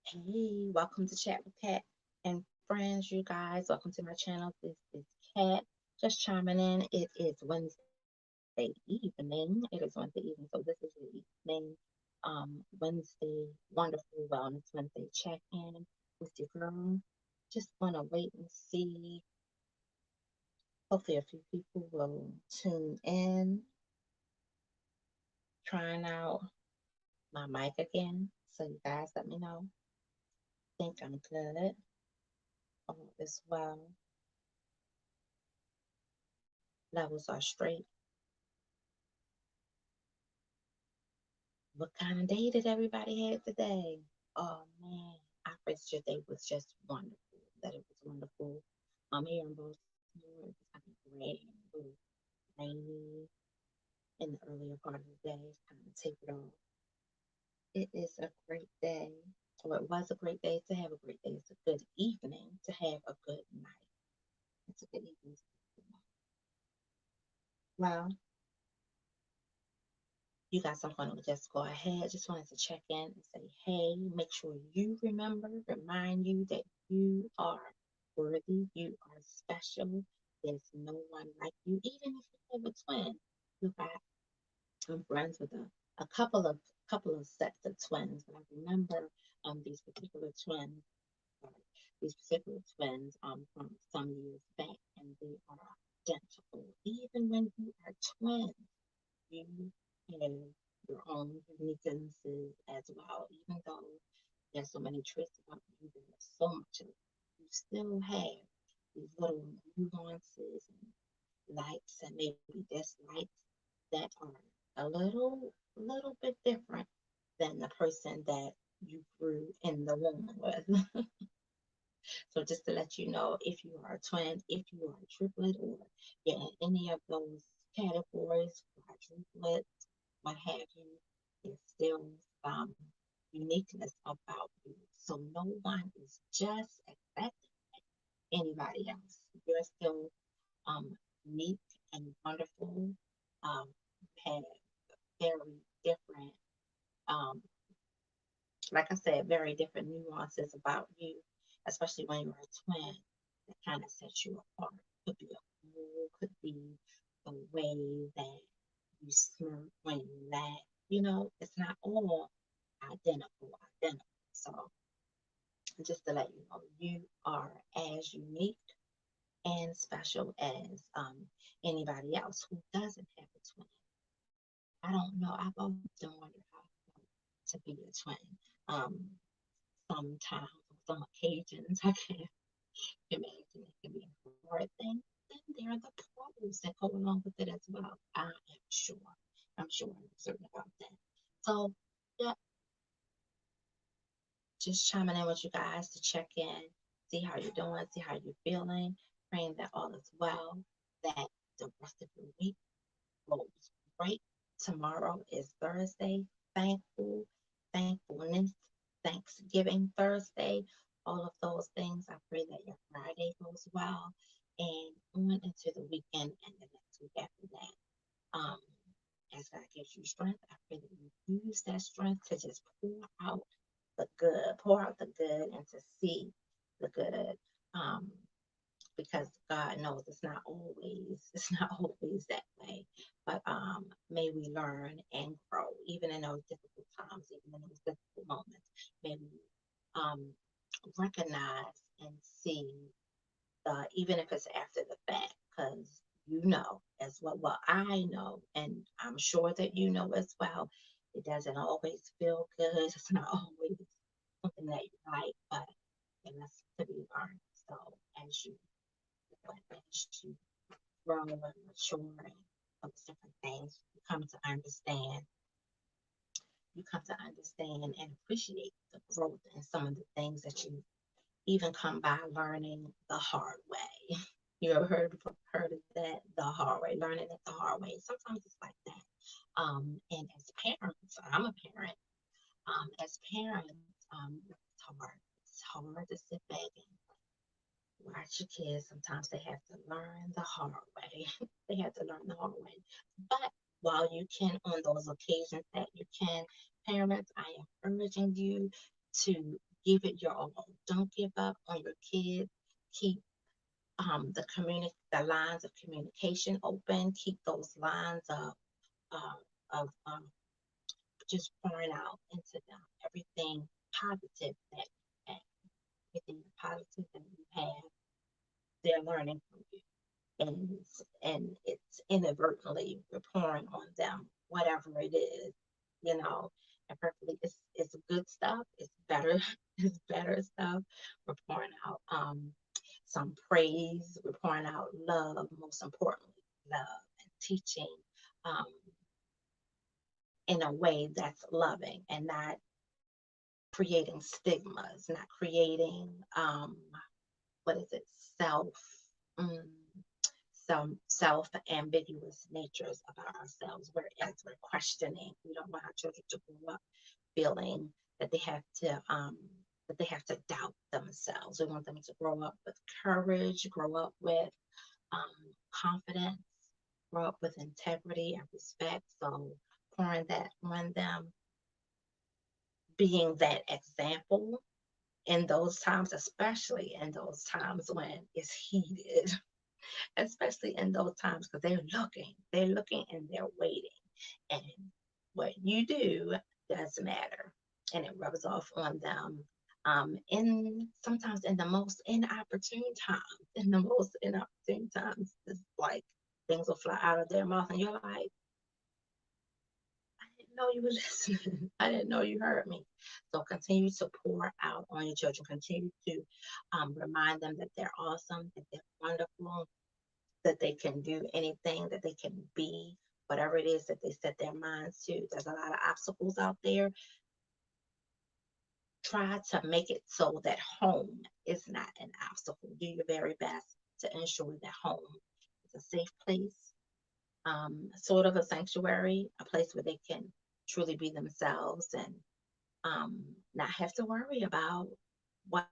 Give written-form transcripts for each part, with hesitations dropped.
Hey, welcome to Chat with Kat and Friends, you guys. Welcome to my channel. This is Kat. Just chiming in. It is Wednesday evening. It is Wednesday evening, so this is the evening, Wednesday, wonderful Wellness Wednesday check-in with your girl. Just want to wait and see. Hopefully, a few people will tune in. Trying out my mic again, so you guys let me know. Think I'm good. All is well. Levels are straight. What kind of day did everybody have today? Oh man, I your day was just wonderful. That it was wonderful. I'm here in Baltimore. It was kind of gray, a little rainy in the earlier part of the day. It's kind of tapered off. It is a great day. Or it was a great day to have a great day. It's a good evening to have a good night. It's a good evening. Well, you guys, I'm going to just go ahead. Just wanted to check in and say, hey, make sure you remind you that you are worthy, you are special. There's no one like you, even if you have a twin. Look, I'm friends with a couple of sets of twins, but I remember these particular twins, sorry, these particular twins from some years back, and they are identical. Even when you are twins, you have your own uniquenesses as well. Even though there's so many traits about you, there's so much of it. You still have these little nuances and likes and maybe dislikes that are a little bit different than the person that you grew in the womb with. So just to let you know, if you are a twin, if you are a triplet, or you're in any of those categories, quadruplets, what have you, there's still some uniqueness about you. So no one is just exactly anybody else. You're still unique and wonderful. Have very different, um, like I said, very different nuances about you, especially when you're a twin. That kind of sets you apart. Could be a mood, could be the way that you smirk when you laugh. It's not all identical. So just to let you know, you are as unique and special as anybody else who doesn't have a twin. I don't know. I've often wondered how it felt to be a twin. Um, Sometimes, on some occasions, I can't imagine it can be a hard thing. Then there are the pros that go along with it as well. I am sure. I'm sure I'm certain about that. So, yeah, just chiming in with you guys to check in, see how you're doing, see how you're feeling, praying that all is well, that the rest of your week goes great. Tomorrow is Thursday, thankfulness, Thanksgiving Thursday, all of those things. I pray that your Friday goes well and on into the weekend and the next week after that. As God gives you strength, I pray that you use that strength to just out pour out the good and to see the good. Um, because God knows it's not always that way. But may we learn and grow even in those difficult times, even in those difficult moments. May we um, recognize and see, even if it's after the fact, because as well I know, and I'm sure that you know as well, it doesn't always feel good. It's not always something that you like, but it has to be learned. So as you as you grow and mature and those different things, you come to understand and appreciate the growth and some of the things that you even come by learning the hard way. You ever heard of that? The hard way, learning it the hard way. Sometimes it's like that. And as parents, I'm a parent. As parents, it's hard. It's hard to sit back and watch your kids. Sometimes they have to learn the hard way. They have to learn the hard way. But while you can, on those occasions that you can, parents, I am urging you to Give it your all. Don't give up on your kids. Keep the lines of communication open. Keep those lines of just pouring out into them everything positive that you have, everything positive that you have, they're learning from you. And it's inadvertently we're pouring on them, whatever it is, you know, and perfectly it's good stuff, it's better, it's better stuff. We're pouring out some praise, we're pouring out love, most importantly, love and teaching um in a way that's loving and not creating stigmas, not creating what is it, self mm, some self ambiguous natures about ourselves, whereas we're questioning. We don't want our children to grow up feeling that they have to doubt themselves. We want them to grow up with courage, grow up with confidence, grow up with integrity and respect. So pouring that on them, being that example in those times, especially in those times when it's heated, especially in those times because they're looking and they're waiting. And what you do does matter and it rubs off on them. In sometimes in the most inopportune times, in the most inopportune times, it's like things will fly out of their mouth and you're like, I didn't know you were listening. I didn't know you heard me. So continue to pour out on your children. Continue to remind them that they're awesome, that they're wonderful, that they can do anything, that they can be whatever it is that they set their minds to. There's a lot of obstacles out there. Try to make it so that home is not an obstacle. Do your very best to ensure that home is a safe place, sort of a sanctuary, a place where they can truly be themselves and not have to worry about what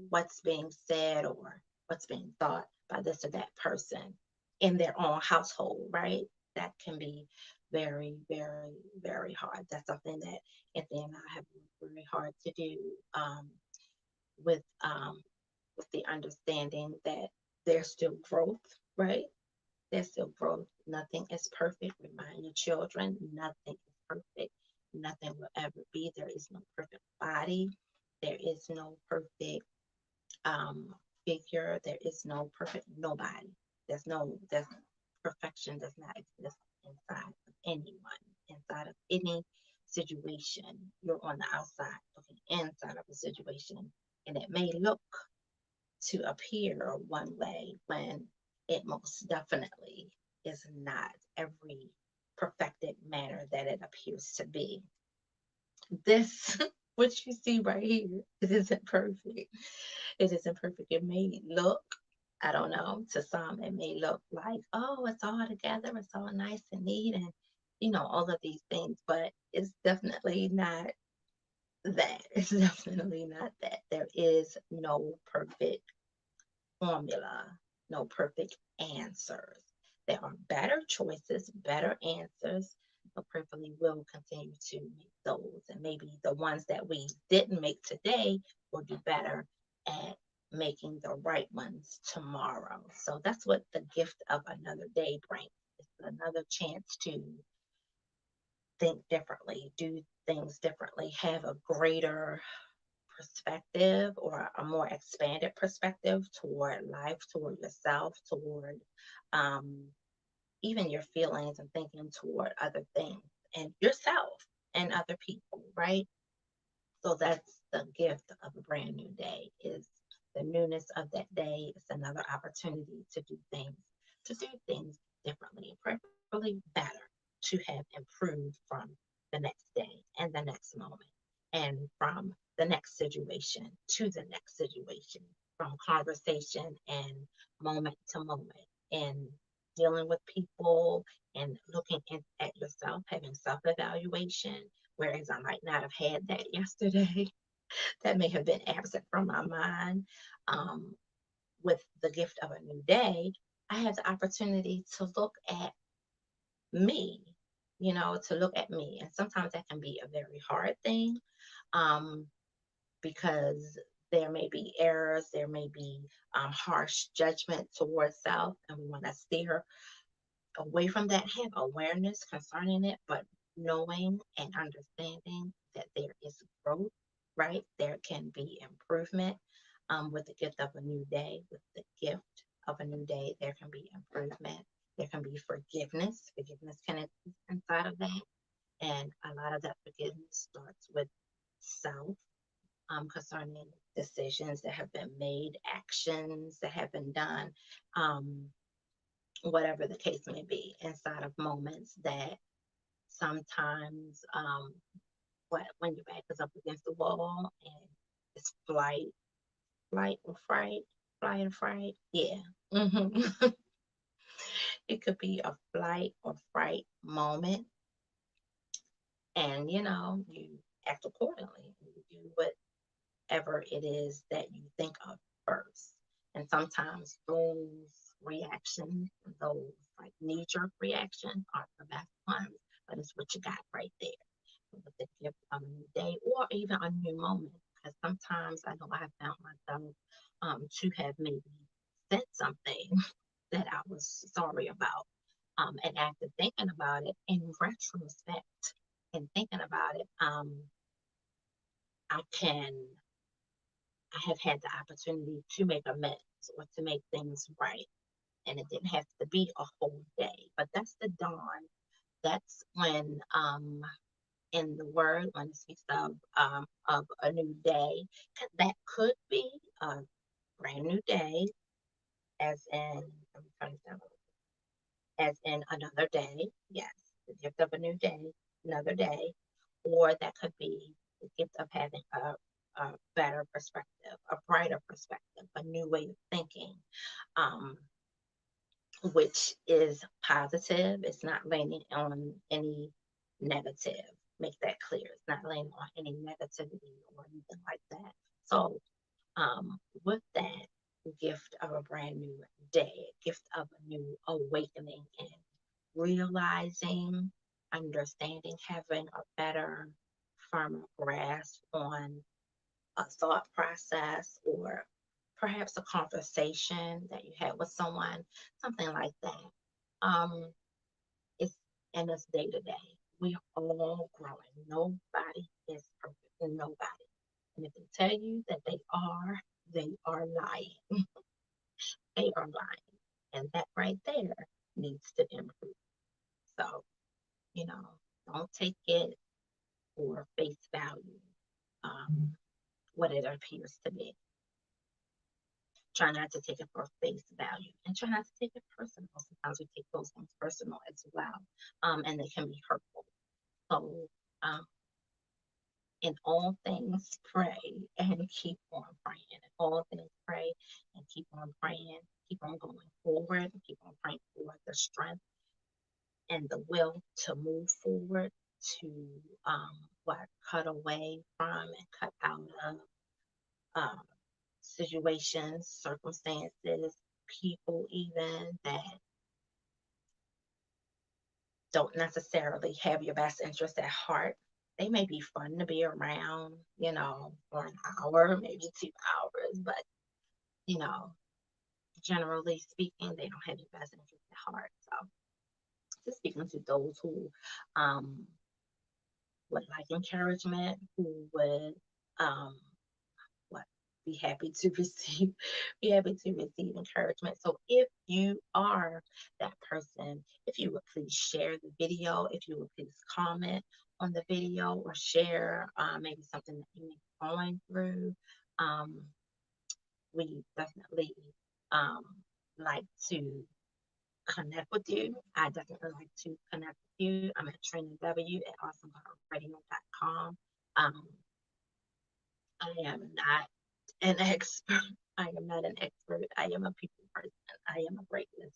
what's being said or what's being thought by this or that person in their own household, right? That can be very, very, very hard. That's something that Anthony and I have worked very hard to do with with the understanding that there's still growth, right? There's still growth. Nothing is perfect. Remind your children, nothing is perfect. Nothing will ever be. There is no perfect body. There is no perfect um, figure. There is no perfect nobody. There's perfection does not exist inside of anyone, inside of any situation. You're on the outside looking inside of a situation, and it may look to appear one way when it most definitely is not every perfected manner that it appears to be. This, what you see right here, it isn't perfect. It isn't perfect. It may look, I don't know, to some, it may look like, oh, it's all together, it's all nice and neat, and all of these things, but it's definitely not that. It's definitely not that. There is no perfect formula, no perfect answers. There are better choices, better answers, but prayerfully we'll continue to make those. And maybe the ones that we didn't make today will do better at making the right ones tomorrow. So that's what the gift of another day brings. It's another chance to think differently, do things differently, have a greater perspective or a more expanded perspective toward life, toward yourself, toward um, even your feelings and thinking toward other things and yourself and other people, right? So that's the gift of a brand new day is the newness of that day. It's another opportunity to do things differently, preferably better, to have improved from the next day and the next moment and from the next situation to the next situation, from conversation and moment to moment and dealing with people and looking at yourself, having self-evaluation, whereas I might not have had that yesterday. That may have been absent from my mind. Um, with the gift of a new day, I have the opportunity to look at me, to look at me. And sometimes that can be a very hard thing. Um, because there may be errors, there may be harsh judgment towards self, and we want to steer away from that, have awareness concerning it, but knowing and understanding that there is growth, right? There can be improvement with the gift of a new day. With the gift of a new day, there can be improvement. There can be forgiveness. Forgiveness can exist inside of that. And a lot of that forgiveness starts with self, concerning decisions that have been made, actions that have been done, um, whatever the case may be, inside of moments that sometimes, when your back is up against the wall and it's flight or fright, flight and fright, yeah. It could be a flight or fright moment, and you act accordingly. You do whatever it is that you think of first. And sometimes those reactions, those like knee jerk reactions, are the best ones, but it's what you got right there with the gift of a new day or even a new moment. Because sometimes I know I have found myself to have maybe said something that I was sorry about. And after thinking about it in retrospect and thinking about it, I can I have had the opportunity to make amends or to make things right. And it didn't have to be a whole day, but that's the dawn. That's when, in the word, when it speaks of a new day, that could be a brand new day, as in, let me turn this down, as in another day. Yes, the gift of a new day, another day, or that could be the gift of having a better perspective, a brighter perspective, a new way of thinking, um, which is positive. It's not leaning on any negative. Make that clear. It's not leaning on any negativity or anything like that. So, with that gift of a brand new day, gift of a new awakening and realizing, understanding, having a better, firmer grasp on a thought process or perhaps a conversation that you had with someone, something like that. Um, it's and it's day to day. We are all growing. Nobody is perfect. Nobody. And if they tell you that they are lying. They are lying. And that right there needs to improve. So, you know, don't take it for face value, um, what it appears to be. Try not to take it for face value and try not to take it personal. Sometimes we take those things personal as well, and they can be hurtful. So, um, in all things, pray and keep on praying. In all things, pray and keep on praying. Keep on going forward and keep on praying for the strength and the will to move forward, to what cut away from and cut out of um, situations, circumstances, people even that don't necessarily have your best interest at heart. They may be fun to be around, for an hour, maybe 2 hours, but you know, generally speaking, they don't have your best interest at heart. So, just speaking to those who um, would like encouragement, who would um, what be happy to receive encouragement. So if you are that person, if you would please share the video, if you would please comment on the video or share maybe something that you may be going through. um, we definitely um, like to connect with you. I definitely like to connect with you. I'm at training w@awesomepowerradio.com. I am not an expert. I am not an expert. I am a people person. I am a great listener.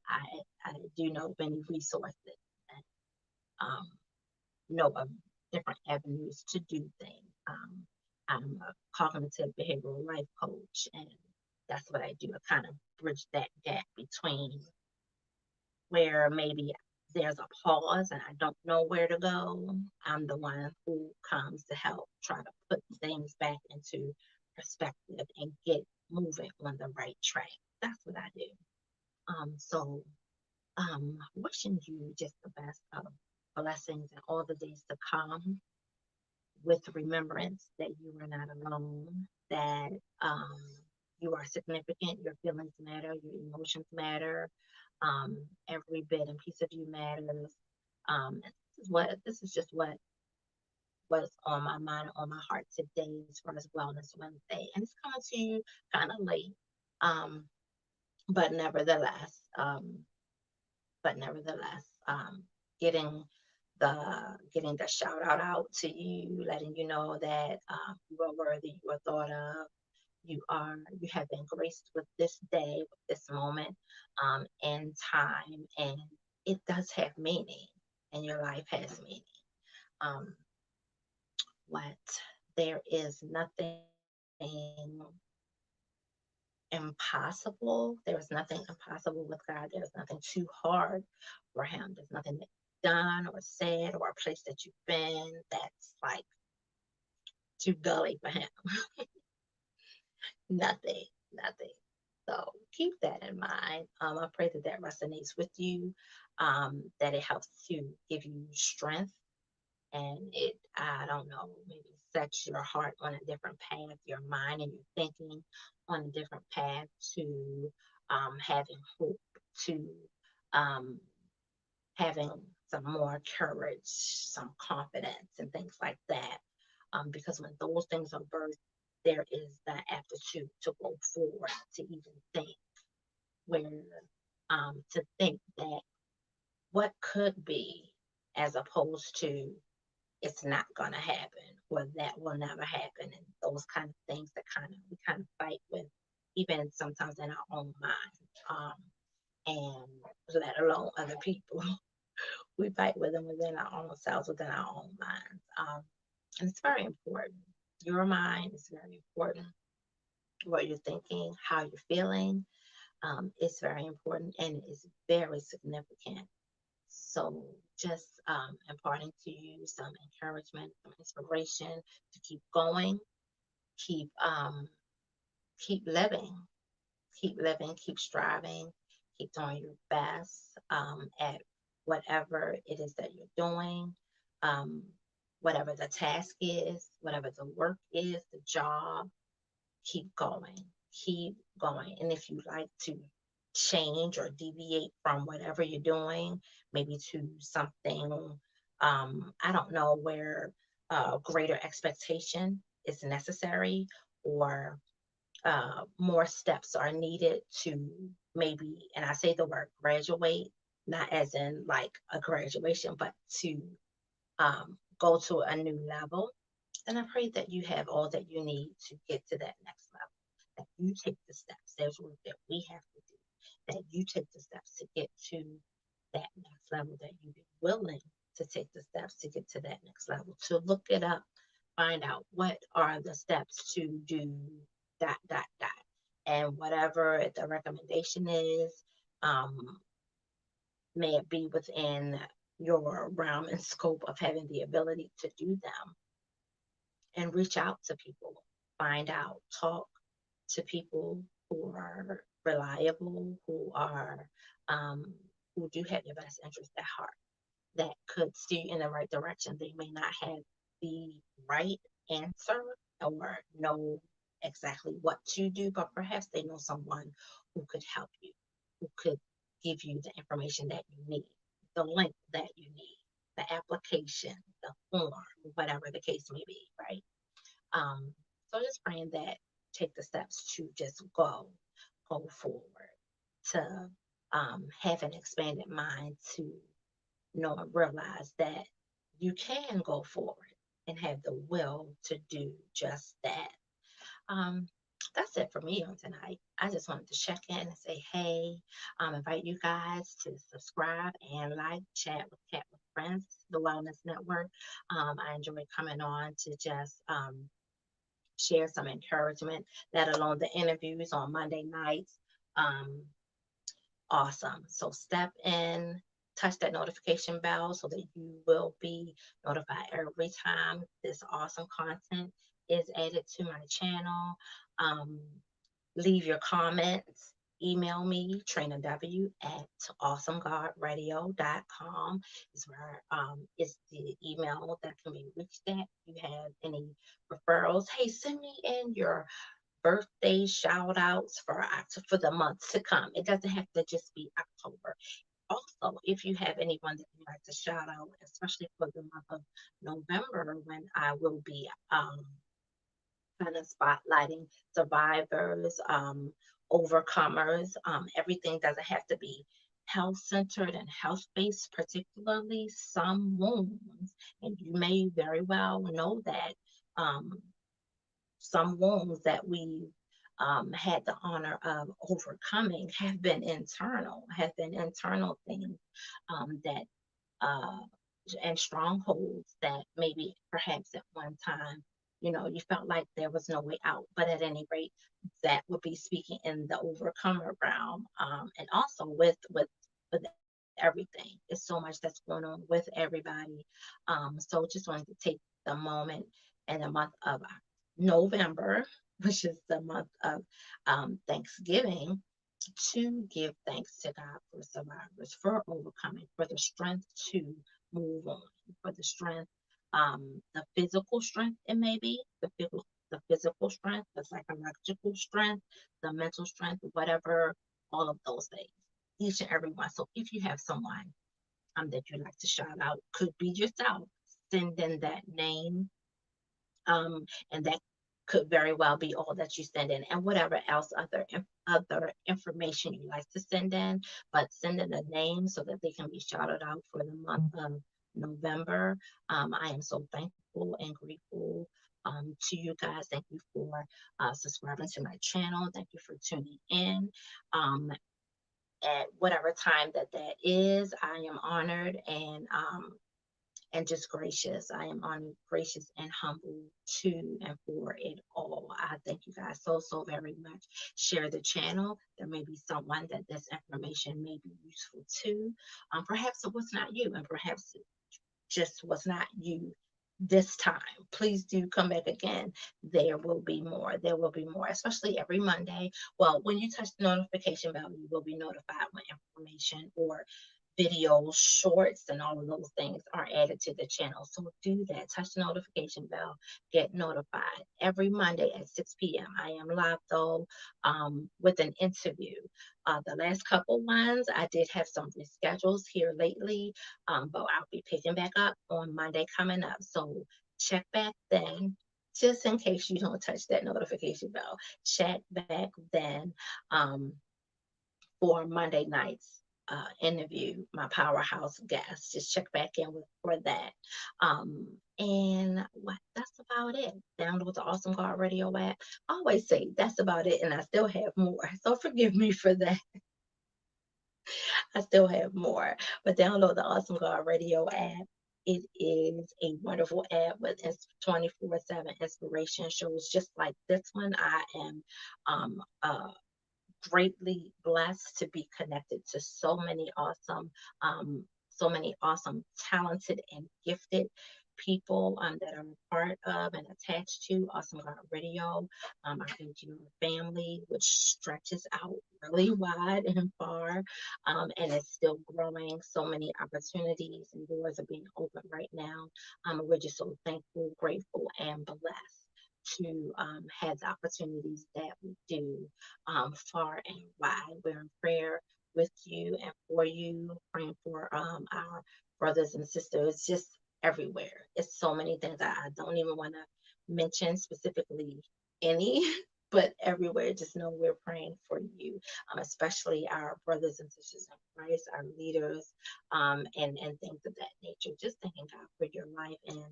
I I do know many resources and um, know of different avenues to do things. I'm a cognitive behavioral life coach, and that's what I do. I kind of bridge that gap between where maybe there's a pause and I don't know where to go, I'm the one who comes to help try to put things back into perspective and get moving on the right track. That's what I do. So wishing you just the best of blessings and all the days to come, with remembrance that you are not alone, that um, you are significant, your feelings matter, your emotions matter, every bit and piece of you matters. And this is just what's on my mind, on my heart today as far as Wellness Wednesday, and it's coming to you kind of late, um, but nevertheless, but nevertheless, getting the shout out to you, letting you know that you are worthy, you are thought of, you have been graced with this day, with this moment, in time, and it does have meaning, and your life has meaning. Um, what There is nothing impossible. There is nothing impossible with God. There is nothing too hard for Him. There's nothing that you've done or said or a place that you've been that's like too gully for Him. Nothing, nothing. So keep that in mind. I pray that that resonates with you, that it helps to give you strength, and I don't know, maybe sets your heart on a different path, your mind and your thinking on a different path to having hope, to um, having some more courage, some confidence, and things like that. Because when those things are birthed, there is the aptitude to go forward, to even think, where to think that what could be, as opposed to it's not going to happen or that will never happen, and those kind of things that we kind of fight with, even sometimes in our own mind, and let alone other people. We fight with them within our own selves, within our own minds, and it's very important. Your mind is very important. What you're thinking, how you're feeling, is very important and is very significant. So just imparting to you some encouragement, some inspiration to keep going, keep keep living, keep striving, keep doing your best, at whatever it is that you're doing, um, whatever the task is, whatever the work is, the job. Keep going, keep going. And if you like to change or deviate from whatever you're doing, maybe to something, I don't know, where greater expectation is necessary, or more steps are needed to, maybe, and I say the word graduate, not as in like a graduation, but to go to a new level. And I pray that you have all that you need to get to that next level, that you take the steps. There's work that we have to do, that you take the steps to get to that next level, that you be willing to take the steps to get to that next level, to look it up, find out what are the steps to do dot, dot, dot. And whatever the recommendation is, um, may it be within your realm and scope of having the ability to do them, and reach out to people, find out, talk to people who are reliable, um, who do have your best interest at heart, that could steer you in the right direction. They may not have the right answer or know exactly what to do, but perhaps they know someone who could help you, who could give you the information that you need, the link that you need, the application, the form, whatever the case may be, right? Um, so just praying that take the steps to just go forward, to have an expanded mind, to know and realize that you can go forward and have the will to do just that. Um, that's it for me on tonight. I just wanted to check in and say, hey, invite you guys to subscribe and like, chat with Cat with Friends, the Wellness Network. I enjoy coming on to just share some encouragement, let alone the interviews on Monday nights. Um, awesome. So step in, touch that notification bell so that you will be notified every time this awesome content is added to my channel. Um, Leave your comments. Email me, trinaw@awesomegodradio.com is where is the email that can be reached at. If you have any referrals, hey, send me in your birthday shout outs for the months to come. It doesn't have to just be October. Also, if you have anyone that you'd like to shout out, especially for the month of November, when I will be kind of spotlighting survivors, overcomers. Everything doesn't have to be health centered and health based, particularly some wounds. And you may very well know that um, some wounds that we had the honor of overcoming have been internal things that uh, and strongholds that maybe perhaps at one time, you felt like there was no way out. But at any rate, that would be speaking in the overcomer realm, and also with everything. There's so much that's going on with everybody. So just wanted to take the moment in the month of November, which is the month of Thanksgiving, to give thanks to God for survivors, for overcoming, for the strength to move on, for the strength, the physical strength it may be, the physical strength, the psychological strength, the mental strength, whatever, all of those things, each and every one. So if you have someone that you'd like to shout out, could be yourself, send in that name, and that could very well be all that you send in, and whatever else other information you like to send in, but send in a name so that they can be shouted out for the month of November. I am so thankful and grateful to you guys. Thank you for subscribing to my channel. Thank you for tuning in. At whatever time that is, I am honored and just gracious. I am honored, gracious, and humble to and for it all. I thank you guys so very much. Share the channel. There may be someone that this information may be useful to. Perhaps it was not you, and perhaps it just was not you this time. Please do come back again. There will be more. There will be more, especially every Monday. Well, when you touch the notification bell, you will be notified when information or videos, shorts, and all of those things are added to the channel. So do that. Touch the notification bell. Get notified. Every Monday at 6 p.m. I am live though with an interview. The last couple ones, I did have some reschedules here lately, but I'll be picking back up on Monday coming up. So check back then. Just in case you don't touch that notification bell, check back then for Monday night's interview, my powerhouse guest. Just check back in for that. And that's about it. Download the Awesome God Radio app. I always say that's about it, and I still have more. So forgive me for that. I still have more. But download the Awesome God Radio app. It is a wonderful app with 24/7 inspiration shows just like this one. I am greatly blessed to be connected to so many awesome, talented, and gifted people that are a part of and attached to Awesome God Radio. Our NGO family, which stretches out really wide and far, and is still growing. So many opportunities and doors are being opened right now. We're just so thankful, grateful, and blessed to have the opportunities that we do far and wide. We're in prayer with you and for you, praying for our brothers and sisters just everywhere. It's so many things that I don't even want to mention specifically any. But everywhere, just know we're praying for you, especially our brothers and sisters in Christ, our leaders, and things of that nature. Just thanking God for your life and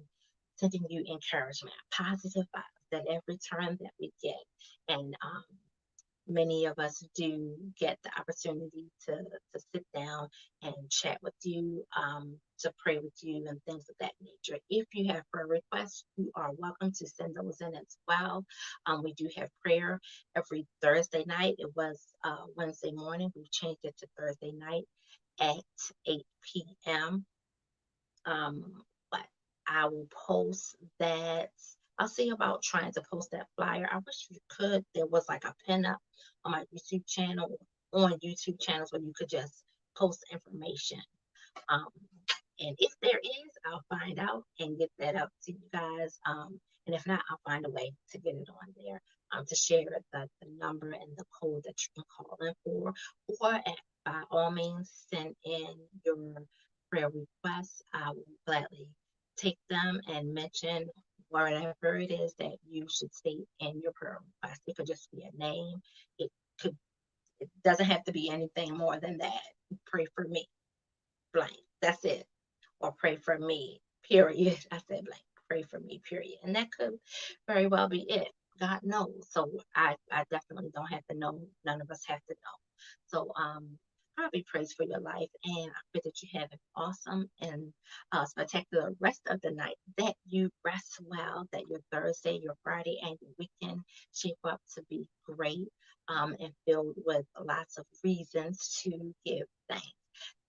sending you encouragement, positive vibes at every turn that we get. And many of us do get the opportunity to sit down and chat with you, to pray with you, and things of that nature. If you have prayer requests, you are welcome to send those in as well. We do have prayer every Thursday night. It was Wednesday morning. We've changed it to Thursday night at 8 p.m. But I will post that. I'll see about trying to post that flyer. I wish you could. There was like a pin up on my YouTube channel, on YouTube channels where you could just post information. Um, and if there is, I'll find out and get that up to you guys. And if not, I'll find a way to get it on there. To share the number and the code that you can call in for, or by all means, send in your prayer requests. I will gladly take them and mention whatever it is that you should state in your prayer request. It could just be a name. It could. It doesn't have to be anything more than that. Pray for me, blank. That's it. Or pray for me, period. I said blank. Pray for me, period. And that could very well be it. God knows. So I definitely don't have to know. None of us have to know. So God be praised for your life, and I pray that you have an awesome and spectacular rest of the night. That you rest well. That your Thursday, your Friday, and your weekend shape up to be great, and filled with lots of reasons to give thanks.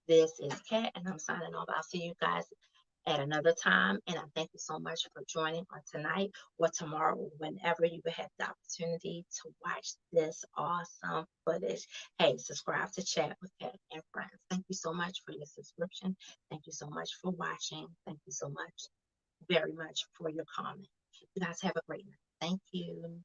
This is Kat, and I'm signing off. I'll see you guys at another time. And I thank you so much for joining on tonight or tomorrow, whenever you have the opportunity to watch this awesome footage. Hey, subscribe to Chat with Kat and Friends. Thank you so much for your subscription. Thank you so much for watching. Thank you so much, very much, for your comment. You guys have a great night. Thank you.